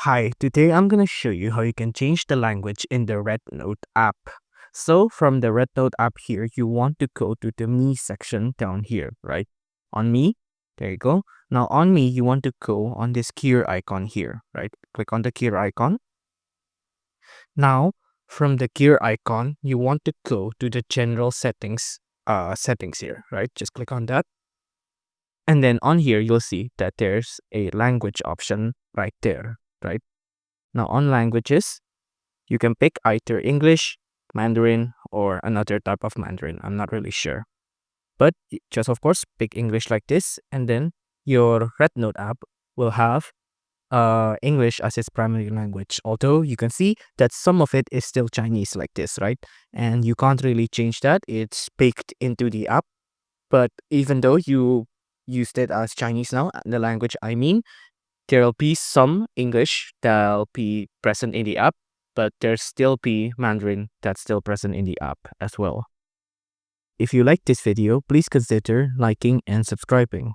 Hi, today I'm going to show you how you can change the language in the RedNote app. So from the RedNote app here, you want to go to the Me section down here, right? On Me, there you go. Now on Me, you want to go on this gear icon here, right? Click on the gear icon. Now from the gear icon, you want to go to the general settings here, right? Just click on that. And then on here, you'll see that there's a language option right there, right? Now on languages, you can pick either English, Mandarin, or another type of Mandarin. I'm not really sure. But just of course, pick English like this, and then your RedNote app will have English as its primary language. Although you can see that some of it is still Chinese like this, right? And you can't really change that. It's baked into the app. But even though you used it as Chinese now, the language I mean, there'll be some English that'll be present in the app, but there'll still be Mandarin that's still present in the app as well. If you like this video, please consider liking and subscribing.